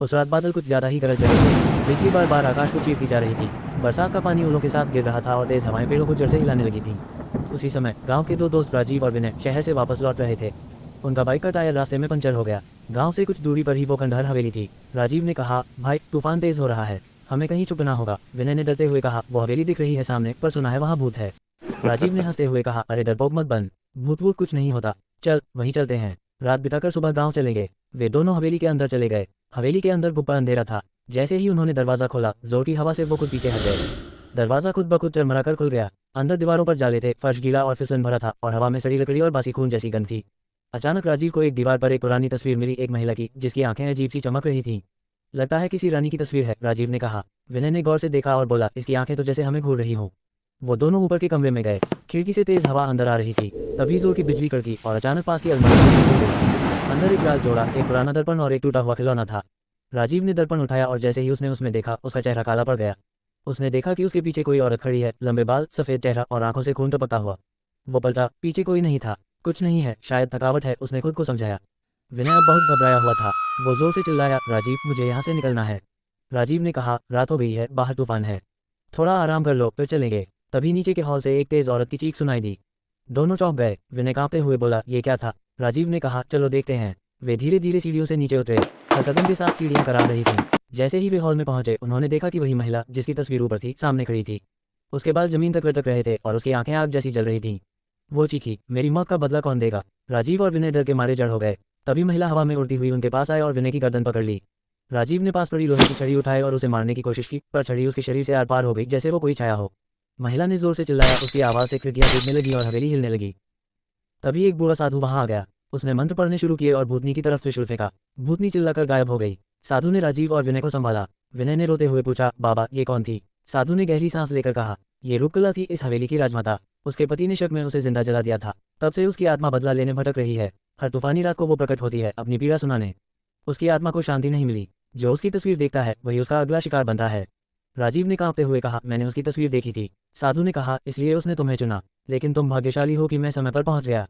उस रात बादल कुछ ज्यादा ही गरज रहे थे। बिजली बार बार आकाश को चीरती जा रही थी। बरसात का पानी ओलों के साथ गिर रहा था और तेज हवाएं पेड़ों को जड़ से हिलाने लगी थीं। उसी समय गांव के दो दोस्त राजीव और विनय शहर से वापस लौट रहे थे। उनका बाइक का टायर रास्ते में पंचर हो गया। गांव से कुछ दूरी पर ही वो खंडहर हवेली थी। राजीव ने कहा, भाई तूफान तेज हो रहा है, हमें कहीं छुपना होगा। विनय ने डरते हुए कहा, वो हवेली दिख रही है सामने, पर सुना है वहाँ भूत है। राजीव ने हंसते हुए कहा, अरे डरपोक मत बन, भूत वूत कुछ नहीं होता, चल वहीं चलते हैं। रात बिताकर सुबह गांव चले गए। वे दोनों हवेली के अंदर चले गए। हवेली के अंदर गुप्पा अंधेरा था। जैसे ही उन्होंने दरवाजा खोला, जोर की हवा से वो खुद पीछे हट गए। दरवाजा खुद ब खुद चरमराकर खुल गया। अंदर दीवारों पर जाले थे, फर्श गीला और फिसलन भरा था और हवा में सड़ी लकड़ी और बासी खून जैसी गंध थी। अचानक राजीव को एक दीवार पर एक पुरानी तस्वीर मिली, एक महिला की जिसकी आंखें अजीब सी चमक रही थीं। लगता है किसी रानी की तस्वीर है, राजीव ने कहा। विनय ने गौर से देखा और बोला, इसकी आंखें तो जैसे हमें घूर रही हों। वो दोनों ऊपर के कमरे में गए। खिड़की से तेज हवा अंदर आ रही थी। तभी जोर की बिजली कड़की और अचानक पास की अलमारी खुल गई। अंदर एक लाल जोड़ा, एक पुराना दर्पण और एक टूटा हुआ खिलौना था। राजीव ने दर्पण उठाया और जैसे ही उसने उसमें देखा, उसका चेहरा काला पड़ गया। उसने देखा कि उसके पीछे कोई औरत खड़ी है, लंबे बाल, सफेद चेहरा और आंखों से खून टपकता हुआ। वो पलटा, पीछे कोई नहीं था। कुछ नहीं है, शायद थकावट है, उसने खुद को समझाया। विनय अब बहुत घबराया हुआ था। वो जोर से चिल्लाया, राजीव मुझे यहाँ से निकलना है। राजीव ने कहा, रात हो गई है, बाहर तूफान है, थोड़ा आराम कर लो फिर चलेंगे। तभी नीचे के हॉल से एक तेज औरत की चीख सुनाई दी। दोनों चौंक गए। विनय कांपते हुए बोला, ये क्या था? राजीव ने कहा, चलो देखते हैं। वे धीरे धीरे सीढ़ियों से नीचे उतरे। हर कदम के साथ सीढ़ियां करार रही थीं। जैसे ही वे हॉल में पहुंचे, उन्होंने देखा कि वही महिला जिसकी तस्वीर ऊपर थी सामने खड़ी थी। उसके बाल जमीन तक लटक रहे थे और उसकी आंखें आग जैसी जल रही थीं। वो चीखी, मेरी मौत का बदला कौन देगा? राजीव और विनय डर के मारे जड़ हो गए। तभी महिला हवा में उड़ती हुई उनके पास आए और विनय की गर्दन पकड़ ली। राजीव ने पास पड़ी लोहे की छड़ी उठाई और उसे मारने की कोशिश की, पर छड़ी उसके शरीर से आर पार हो गई जैसे वो कोई छाया हो। महिला ने जोर से चिल्लाया, उसकी आवाज़ से खिड़कियां टूटने लगी और हवेली हिलने लगी। तभी एक बूढ़ा साधु वहां आ गया। उसने मंत्र पढ़ने शुरू किए और भूतनी की तरफ त्रिशूल फेंका। भूतनी चिल्लाकर गायब हो गई। साधु ने राजीव और विनय को संभाला। विनय ने रोते हुए पूछा, बाबा ये कौन थी? साधु ने गहरी सांस लेकर कहा, ये रूपकला थी, इस हवेली की राजमाता। उसके पति ने शक में उसे जिंदा जला दिया था। तब से उसकी आत्मा बदला लेने भटक रही है। हर तूफानी रात को वो प्रकट होती है, अपनी पीड़ा सुनाने। उसकी आत्मा को शांति नहीं मिली। जो उसकी तस्वीर देखता है वही उसका अगला शिकार बनता है। राजीव ने कांपते हुए कहा, मैंने उसकी तस्वीर देखी थी। साधु ने कहा, इसलिए उसने तुम्हें चुना, लेकिन तुम भाग्यशाली हो कि मैं समय पर पहुंच गया।